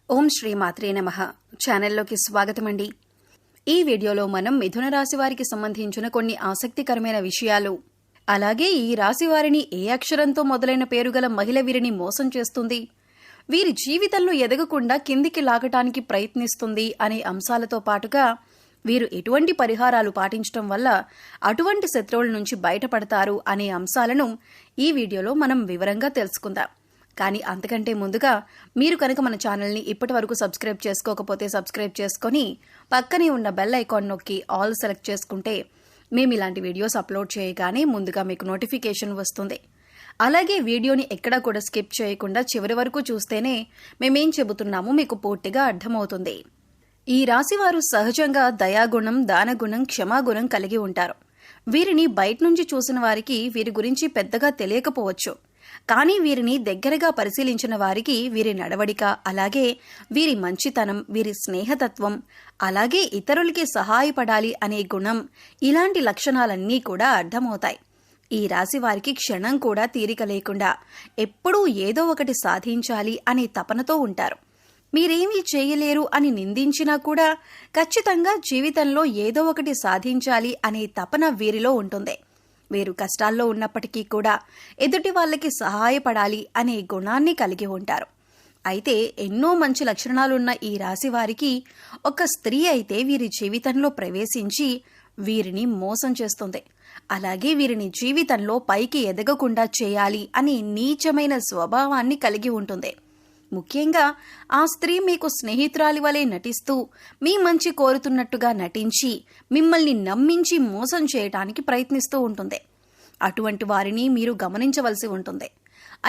ఓం శ్రీ మాత్రే నమః. ఛానల్లోకి స్వాగతమండి. ఈ వీడియోలో మనం మిథున రాశి వారికి సంబంధించిన కొన్ని ఆసక్తికరమైన విషయాలు, అలాగే ఈ రాశి వారిని ఏ అక్షరంతో మొదలైన పేరుగల మహిళ వీరిని మోసం చేస్తుంది, వీరి జీవితంలో ఎదగకుండా కిందికి లాగటానికి ప్రయత్నిస్తుంది అనే అంశాలతో పాటుగా వీరు ఎటువంటి పరిహారాలు పాటించడం వల్ల అటువంటి శత్రువుల నుంచి బయటపడతారు అనే అంశాలను ఈ వీడియోలో మనం వివరంగా తెలుసుకుందాం. కానీ అంతకంటే ముందుగా మీరు కనుక మన ఛానల్ని ఇప్పటి వరకు సబ్స్క్రైబ్ చేసుకోకపోతే సబ్స్క్రైబ్ చేసుకొని పక్కనే ఉన్న బెల్ ఐకాన్ నొక్కి ఆల్ సెలెక్ట్ చేసుకుంటే మేము ఇలాంటి వీడియోస్ అప్లోడ్ చేయగానే ముందుగా మీకు నోటిఫికేషన్ వస్తుంది. అలాగే వీడియోని ఎక్కడా కూడా స్కిప్ చేయకుండా చివరి వరకు చూస్తేనే మేమేం చెబుతున్నామో మీకు పూర్తిగా అర్థమవుతుంది. ఈ రాశివారు సహజంగా దయాగుణం, దానగుణం, క్షమాగుణం కలిగి ఉంటారు. వీరిని బయట నుంచి చూసిన వారికి వీరి గురించి పెద్దగా తెలియకపోవచ్చు. కానీ వీరిని దగ్గరగా పరిశీలించిన వారికి వీరి నడవడిక, అలాగే వీరి మంచితనం, వీరి స్నేహతత్వం, అలాగే ఇతరులకి సహాయపడాలి అనే గుణం, ఇలాంటి లక్షణాలన్నీ కూడా అర్థమవుతాయి. ఈ రాశి వారికి క్షణం కూడా తీరిక లేకుండా ఎప్పుడూ ఏదో ఒకటి సాధించాలి అనే తపనతో ఉంటారు. మీరేమీ చేయలేరు అని నిందించినా కూడా ఖచ్చితంగా జీవితంలో ఏదో ఒకటి సాధించాలి అనే తపన వీరిలో ఉంటుంది. వీరు కష్టాల్లో ఉన్నప్పటికీ కూడా ఎదుటి వాళ్ళకి సహాయపడాలి అనే గుణాన్ని కలిగి ఉంటారు. అయితే ఎన్నో మంచి లక్షణాలున్న ఈ రాశి వారికి ఒక స్త్రీ అయితే వీరి జీవితంలో ప్రవేశించి వీరిని మోసం చేస్తుంది. అలాగే వీరిని జీవితంలో పైకి ఎదగకుండా చేయాలి అనే నీచమైన స్వభావాన్ని కలిగి ఉంటుంది. ముఖ్యంగా ఆ స్త్రీ మీకు స్నేహితురాలి వలె నటిస్తూ మీ మంచి కోరుతున్నట్టుగా నటించి మిమ్మల్ని నమ్మించి మోసం చేయటానికి ప్రయత్నిస్తూ ఉంటుంది. అటువంటి వారిని మీరు గమనించవలసి ఉంటుంది.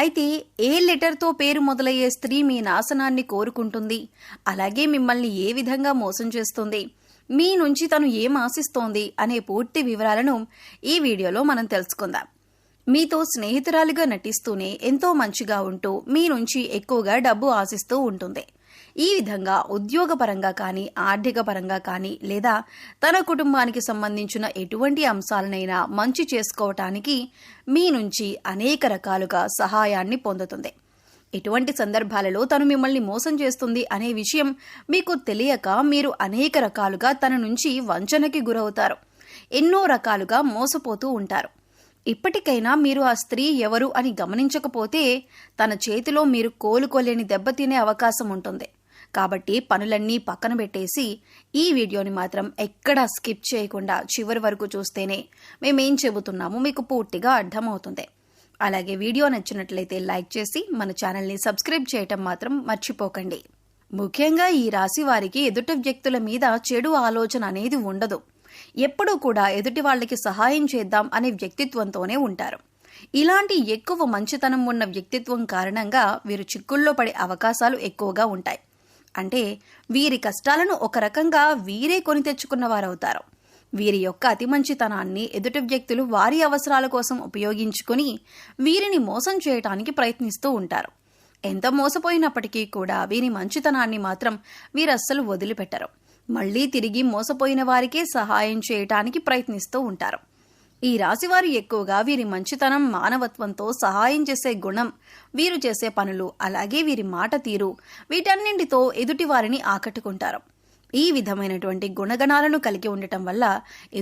అయితే ఏ లెటర్తో పేరు మొదలయ్యే స్త్రీ మీ నాశనాన్ని కోరుకుంటుంది, అలాగే మిమ్మల్ని ఏ విధంగా మోసం చేస్తుంది, మీ నుంచి తను ఏం ఆశిస్తోంది అనే పూర్తి వివరాలను ఈ వీడియోలో మనం తెలుసుకుందాం. మీతో స్నేహితురాలిగా నటిస్తూనే ఎంతో మంచిగా ఉంటూ మీ నుంచి ఎక్కువగా డబ్బు ఆశిస్తూ ఉంటుంది. ఈ విధంగా ఉద్యోగపరంగా కానీ, ఆర్థిక పరంగా కానీ, లేదా తన కుటుంబానికి సంబంధించిన ఎటువంటి అంశాలనైనా మంచి చేసుకోవటానికి మీ నుంచి అనేక రకాలుగా సహాయాన్ని పొందుతుంది. ఇటువంటి సందర్భాలలో తను మిమ్మల్ని మోసం చేస్తుంది అనే విషయం మీకు తెలియక మీరు అనేక రకాలుగా తన నుంచి వంచనకి గురవుతారు. ఎన్నో రకాలుగా మోసపోతూ ఉంటారు. ఇప్పటికైనా మీరు ఆ స్త్రీ ఎవరు అని గమనించకపోతే తన చేతిలో మీరు కోలుకోలేని దెబ్బతినే అవకాశం ఉంటుంది. కాబట్టి పనులన్నీ పక్కన పెట్టేసి ఈ వీడియోని మాత్రం ఎక్కడా స్కిప్ చేయకుండా చివరి వరకు చూస్తేనే మేమేం చెబుతున్నామో మీకు పూర్తిగా అర్థమవుతుంది. అలాగే వీడియో నచ్చినట్లయితే లైక్ చేసి మన ఛానల్ని సబ్స్క్రైబ్ చేయటం మాత్రం మర్చిపోకండి. ముఖ్యంగా ఈ రాశి వారికి ఎదుటి వ్యక్తుల మీద చెడు ఆలోచన అనేది ఉండదు. ఎప్పుడూ కూడా ఎదుటి వాళ్ళకి సహాయం చేద్దాం అనే వ్యక్తిత్వంతోనే ఉంటారు. ఇలాంటి ఎక్కువ మంచితనం ఉన్న వ్యక్తిత్వం కారణంగా వీరు చిక్కుల్లో పడే అవకాశాలు ఎక్కువగా ఉంటాయి. అంటే వీరి కష్టాలను ఒక రకంగా వీరే కొని తెచ్చుకున్న వారవుతారు. వీరి యొక్క అతి మంచితనాన్ని ఎదుటి వ్యక్తులు వారి అవసరాల కోసం ఉపయోగించుకుని వీరిని మోసం చేయటానికి ప్రయత్నిస్తూ ఉంటారు. ఎంత మోసపోయినప్పటికీ కూడా వీరి మంచితనాన్ని మాత్రం వీరస్సలు వదిలిపెట్టరు. మళ్లీ తిరిగి మోసపోయిన వారికే సహాయం చేయటానికి ప్రయత్నిస్తూ ఉంటారు. ఈ రాశివారు ఎక్కువగా వీరి మంచితనం, మానవత్వంతో సహాయం చేసే గుణం, వీరు చేసే పనులు, అలాగే వీరి మాట తీరు, వీటన్నింటితో ఎదుటి వారిని ఆకట్టుకుంటారు. ఈ విధమైనటువంటి గుణగణాలను కలిగి ఉండటం వల్ల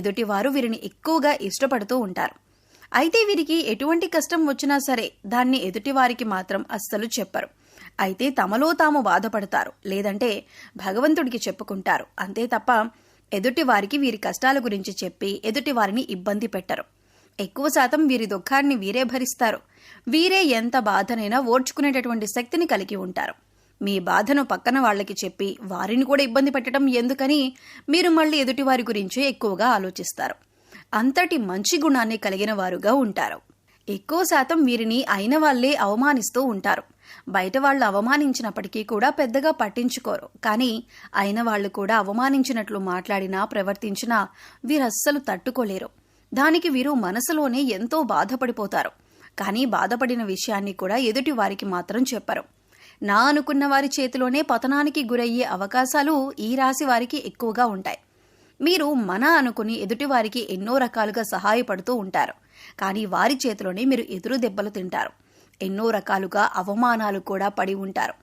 ఎదుటివారు వీరిని ఎక్కువగా ఇష్టపడుతూ ఉంటారు. అయితే వీరికి ఎటువంటి కష్టం వచ్చినా సరే దాన్ని ఎదుటివారికి మాత్రం అస్సలు చెప్పరు. అయితే తమలో తాము బాధపడతారు, లేదంటే భగవంతుడికి చెప్పుకుంటారు. అంతే తప్ప ఎదుటి వారికి వీరి కష్టాల గురించి చెప్పి ఎదుటి వారిని ఇబ్బంది పెట్టరు. ఎక్కువ శాతం వీరి దుఃఖాన్ని వీరే భరిస్తారు. వీరే ఎంత బాధనైనా ఓర్చుకునేటటువంటి శక్తిని కలిగి ఉంటారు. మీ బాధను పక్కన వాళ్ళకి చెప్పి వారిని కూడా ఇబ్బంది పెట్టడం ఎందుకని మీరు మళ్ళీ ఎదుటి వారి గురించి ఎక్కువగా ఆలోచిస్తారు. అంతటి మంచి గుణాన్ని కలిగిన వారుగా ఉంటారు. ఎక్కువ శాతం వీరిని అయిన వాళ్లే అవమానిస్తూ ఉంటారు. బయట వాళ్ళు అవమానించినప్పటికీ కూడా పెద్దగా పట్టించుకోరు. కానీ అయిన వాళ్ళు కూడా అవమానించినట్లు మాట్లాడినా, ప్రవర్తించినా వీరస్సలు తట్టుకోలేరు. దానికి వీరు మనసులోనే ఎంతో బాధపడిపోతారు. కానీ బాధపడిన విషయాన్ని కూడా ఎదుటి వారికి మాత్రం చెప్పరు. నా అనుకున్న వారి చేతిలోనే పతనానికి గురయ్యే అవకాశాలు ఈ రాశి వారికి ఎక్కువగా ఉంటాయి. మీరు మన అనుకుని ఎదుటివారికి ఎన్నో రకాలుగా సహాయపడుతూ ఉంటారు. కానీ వారి చేతిలోనే మీరు ఎదురు దెబ్బలు తింటారు. ఎన్నో రకాలుగా అవమానాలు కూడా పడి ఉంటారు.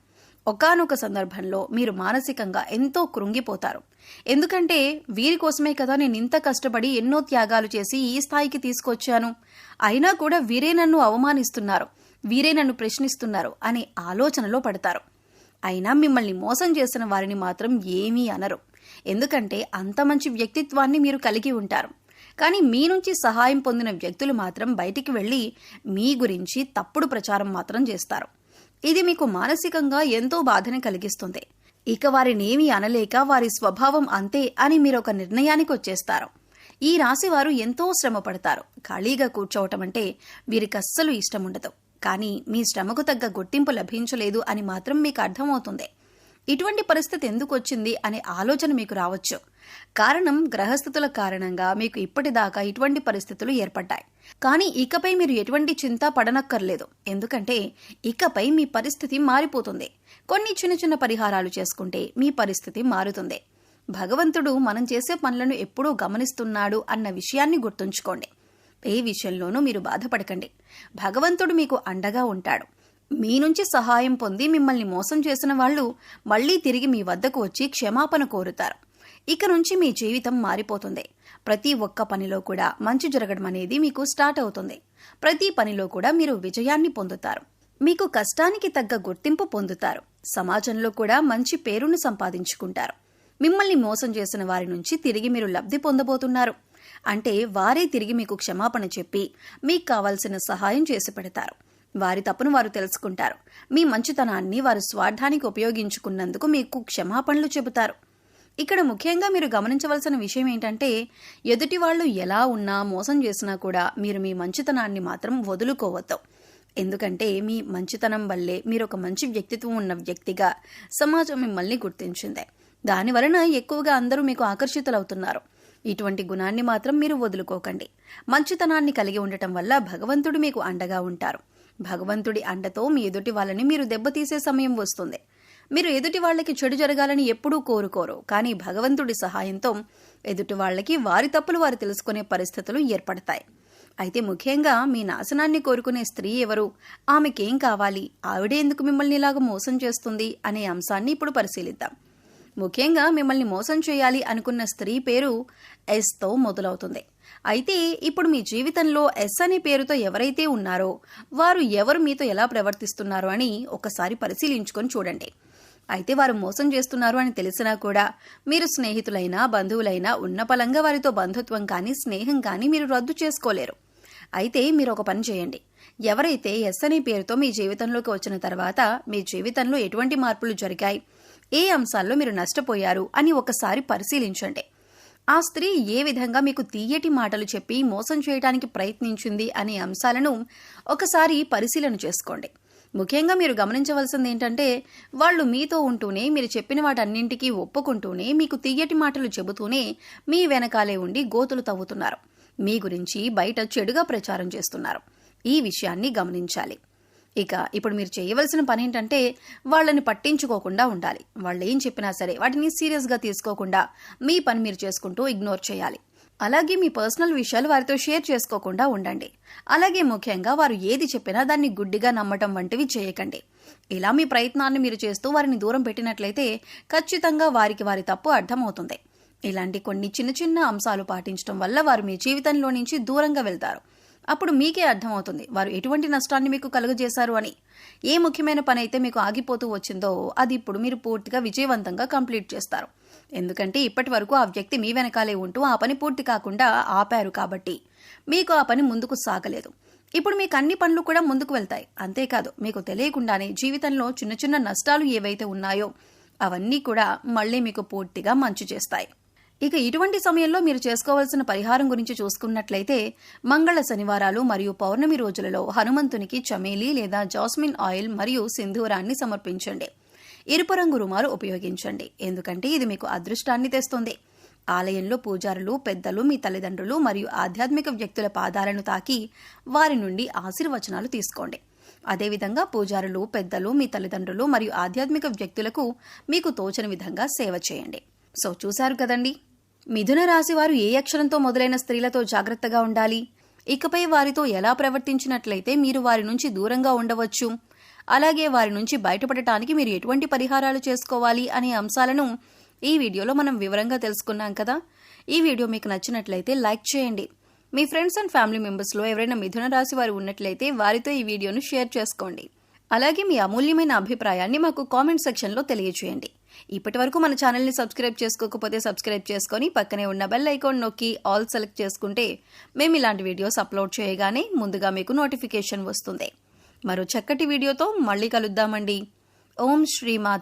ఒకానొక సందర్భంలో మీరు మానసికంగా ఎంతో కృంగిపోతారు. ఎందుకంటే వీరి కోసమే కదా నేను ఇంత కష్టపడి ఎన్నో త్యాగాలు చేసి ఈ స్థాయికి తీసుకొచ్చాను, అయినా కూడా వీరే నన్ను అవమానిస్తున్నారు, వీరే నన్ను ప్రశ్నిస్తున్నారు అనే ఆలోచనలో పడతారు. అయినా మిమ్మల్ని మోసం చేసిన వారిని మాత్రం ఏమీ అనరు. ఎందుకంటే అంత మంచి వ్యక్తిత్వాన్ని మీరు కలిగి ఉంటారు. కానీ మీ నుంచి సహాయం పొందిన వ్యక్తులు మాత్రం బయటికి వెళ్లి మీ గురించి తప్పుడు ప్రచారం మాత్రం చేస్తారు. ఇది మీకు మానసికంగా ఎంతో బాధని కలిగిస్తుంది. ఇక వారినేమీ అనలేక వారి స్వభావం అంతే అని మీరొక నిర్ణయానికి వచ్చేస్తారు. ఈ రాశివారు ఎంతో శ్రమ పడతారు. ఖాళీగా కూర్చోవటం అంటే వీరికస్సలు ఇష్టముండదు. కానీ మీ శ్రమకు తగ్గ గుర్తింపు లభించలేదు అని మాత్రం మీకు అర్థమవుతుంది. ఇటువంటి పరిస్థితి ఎందుకు వచ్చింది అనే ఆలోచన మీకు రావచ్చు. కారణం గ్రహస్థితుల కారణంగా మీకు ఇప్పటిదాకా ఇటువంటి పరిస్థితులు ఏర్పడ్డాయి. కానీ ఇకపై మీరు ఎటువంటి చింత పడనక్కర్లేదు. ఎందుకంటే ఇకపై మీ పరిస్థితి మారిపోతుంది. కొన్ని చిన్న చిన్న పరిహారాలు చేసుకుంటే మీ పరిస్థితి మారుతుంది. భగవంతుడు మనం చేసే పనులను ఎప్పుడూ గమనిస్తున్నాడు అన్న విషయాన్ని గుర్తుంచుకోండి. ఏ విషయంలోనూ మీరు బాధపడకండి. భగవంతుడు మీకు అండగా ఉంటాడు. మీ నుంచి సహాయం పొంది మిమ్మల్ని మోసం చేసిన వాళ్ళు మళ్లీ తిరిగి మీ వద్దకు వచ్చి క్షమాపణ కోరుతారు. ఇక నుంచి మీ జీవితం మారిపోతుంది. ప్రతి ఒక్క పనిలో కూడా మంచి జరగడం అనేది మీకు స్టార్ట్ అవుతుంది. ప్రతి పనిలో కూడా మీరు విజయాన్ని పొందుతారు. మీకు కష్టానికి తగ్గ గుర్తింపు పొందుతారు. సమాజంలో కూడా మంచి పేరును సంపాదించుకుంటారు. మిమ్మల్ని మోసం చేసిన వారి నుంచి తిరిగి మీరు లబ్ధి పొందబోతున్నారు. అంటే వారే తిరిగి మీకు క్షమాపణ చెప్పి మీకు కావాల్సిన సహాయం చేసి పెడతారు. వారి తప్పును వారు తెలుసుకుంటారు. మీ మంచితనాన్ని వారు స్వార్థానికి ఉపయోగించుకున్నందుకు మీకు క్షమాపణలు చెబుతారు. ఇక్కడ ముఖ్యంగా మీరు గమనించవలసిన విషయం ఏంటంటే, ఎదుటి వాళ్ళు ఎలా ఉన్నా మోసం చేసినా కూడా మీరు మీ మంచితనాన్ని మాత్రం వదులుకోవద్దు. ఎందుకంటే మీ మంచితనం వల్లే మీరు ఒక మంచి వ్యక్తిత్వం ఉన్న వ్యక్తిగా సమాజం మిమ్మల్ని గుర్తించింది. దానివలన ఎక్కువగా అందరూ మీకు ఆకర్షితులవుతున్నారు. ఇటువంటి గుణాన్ని మాత్రం మీరు వదులుకోకండి. మంచితనాన్ని కలిగి ఉండటం వల్ల భగవంతుడు మీకు అండగా ఉంటారు. భగవంతుడి అండతో మీ ఎదుటి వాళ్ళని మీరు దెబ్బతీసే సమయం వస్తుంది. మీరు ఎదుటి వాళ్ళకి చెడు జరగాలని ఎప్పుడూ కోరుకోరు. కానీ భగవంతుడి సహాయంతో ఎదుటి వాళ్ళకి వారి తప్పులు వారు తెలుసుకునే పరిస్థితులు ఏర్పడతాయి. అయితే ముఖ్యంగా మీ నాశనాన్ని కోరుకునే స్త్రీ ఎవరు, ఆమెకేం కావాలి, ఆవిడే ఎందుకు మిమ్మల్ని ఇలాగ మోసం చేస్తుంది అనే అంశాన్ని ఇప్పుడు పరిశీలిద్దాం. ముఖ్యంగా మిమ్మల్ని మోసం చేయాలి అనుకున్న స్త్రీ పేరు ఎస్తో మొదలవుతుంది. అయితే ఇప్పుడు మీ జీవితంలో ఎస్ అనే పేరుతో ఎవరైతే ఉన్నారో వారు ఎవరు మీతో ఎలా ప్రవర్తిస్తున్నారో అని ఒకసారి పరిశీలించుకొని చూడండి. అయితే వారు మోసం చేస్తున్నారు అని తెలిసినా కూడా మీరు స్నేహితులైనా బంధువులైనా ఉన్న పలంగా వారితో బంధుత్వం కానీ స్నేహం కానీ మీరు రద్దు చేసుకోలేరు. అయితే మీరు ఒక పని చేయండి. ఎవరైతే ఎస్ అనే పేరుతో మీ జీవితంలోకి వచ్చిన తర్వాత మీ జీవితంలో ఎటువంటి మార్పులు జరిగాయి, ఏ అంశాల్లో మీరు నష్టపోయారు అని ఒకసారి పరిశీలించండి. ఆ స్త్రీ ఏ విధంగా మీకు తీయటి మాటలు చెప్పి మోసం చేయడానికి ప్రయత్నించింది అనే అంశాలను ఒకసారి పరిశీలన చేసుకోండి. ముఖ్యంగా మీరు గమనించవలసింది ఏంటంటే, వాళ్ళు మీతో ఉంటూనే మీరు చెప్పిన వాటన్నింటికీ ఒప్పుకుంటూనే మీకు తీయటి మాటలు చెబుతూనే మీ వెనకాలే ఉండి గోతులు తవ్వుతున్నారు. మీ గురించి బయట చెడుగా ప్రచారం చేస్తున్నారు. ఈ విషయాన్ని గమనించాలి. ఇక ఇప్పుడు మీరు చేయవలసిన పని ఏంటంటే, వాళ్ళని పట్టించుకోకుండా ఉండాలి. వాళ్ళు ఏం చెప్పినా సరే వాటిని సీరియస్గా తీసుకోకుండా మీ పని మీరు చేసుకుంటూ ఇగ్నోర్ చేయాలి. అలాగే మీ పర్సనల్ విషయాలు వారితో షేర్ చేసుకోకుండా ఉండండి. అలాగే ముఖ్యంగా వారు ఏది చెప్పినా దాన్ని గుడ్డిగా నమ్మటం వంటివి చేయకండి. ఇలా మీ ప్రయత్నాన్ని మీరు చేస్తూ వారిని దూరం పెట్టినట్లయితే ఖచ్చితంగా వారికి వారి తప్పు అర్థమవుతుంది. ఇలాంటి కొన్ని చిన్న చిన్న అంశాలు పాటించడం వల్ల వారు మీ జీవితంలో నుంచి దూరంగా వెళ్తారు. అప్పుడు మీకే అర్థమవుతుంది వారు ఎటువంటి నష్టాన్ని మీకు కలుగజేశారు అని. ఏ ముఖ్యమైన పని అయితే మీకు ఆగిపోతూ వచ్చిందో అది ఇప్పుడు మీరు పూర్తిగా విజయవంతంగా కంప్లీట్ చేస్తారు. ఎందుకంటే ఇప్పటి వరకు ఆ వ్యక్తి మీ వెనకాలే ఉంటూ ఆ పని పూర్తి కాకుండా ఆపారు కాబట్టి మీకు ఆ పని ముందుకు సాగలేదు. ఇప్పుడు మీకు అన్ని పనులు కూడా ముందుకు వెళ్తాయి. అంతేకాదు మీకు తెలియకుండానే జీవితంలో చిన్న చిన్న నష్టాలు ఏవైతే ఉన్నాయో అవన్నీ కూడా మళ్ళీ మీకు పూర్తిగా మంచి చేస్తాయి. ఇక ఇటువంటి సమయంలో మీరు చేసుకోవాల్సిన పరిహారం గురించి చూసుకున్నట్లయితే, మంగళ శనివారాలు మరియు పౌర్ణమి రోజులలో హనుమంతునికి చమేలి లేదా జాస్మిన్ ఆయిల్ మరియు సింధూరాన్ని సమర్పించండి. ఎరుపు రంగు రుమాలు ఉపయోగించండి. ఎందుకంటే ఇది మీకు అదృష్టాన్ని తెస్తుంది. ఆలయంలో పూజారులు పెద్దలు మీ తల్లిదండ్రులు మరియు ఆధ్యాత్మిక వ్యక్తుల పాదాలను తాకి వారి నుండి ఆశీర్వచనాలు తీసుకోండి. అదేవిధంగా పూజారులు పెద్దలు మీ తల్లిదండ్రులు మరియు ఆధ్యాత్మిక వ్యక్తులకు మీకు తోచని విధంగా సేవ చేయండి. సో చూశారు కదండి, మిథున రాశి వారు ఏ అక్షరంతో మొదలైన స్త్రీలతో జాగ్రత్తగా ఉండాలి, ఇకపై వారితో ఎలా ప్రవర్తించినట్లయితే మీరు వారి నుంచి దూరంగా ఉండవచ్చు అలాగే వారి నుంచి బయటపడటానికి మీరు ఎటువంటి పరిహారాలు చేసుకోవాలి అనే అంశాలను ఈ వీడియోలో మనం వివరంగా తెలుసుకున్నాం కదా. ఈ వీడియో మీకు నచ్చినట్లయితే లైక్ చేయండి. మీ ఫ్రెండ్స్ అండ్ ఫ్యామిలీ మెంబర్స్లో ఎవరైనా మిథున రాశి వారు ఉన్నట్లయితే వారితో ఈ వీడియోను షేర్ చేసుకోండి. అలాగే మీ అమూల్యమైన అభిప్రాయాన్ని మాకు కామెంట్ సెక్షన్లో తెలియజేయండి. ఇప్పటి వరకు మన ఛానల్ని సబ్స్క్రైబ్ చేసుకోకపోతే సబ్స్క్రైబ్ చేసుకొని పక్కనే ఉన్న బెల్ ఐకాన్ నొక్కి ఆల్ సెలెక్ట్ చేసుకుంటే మేము ఇలాంటి వీడియోస్ అప్లోడ్ చేయగానే ముందుగా మీకు నోటిఫికేషన్ వస్తుంది. మరో చక్కటి వీడియోతో మళ్ళీ కలుద్దామండి. ఓం శ్రీమాత్రే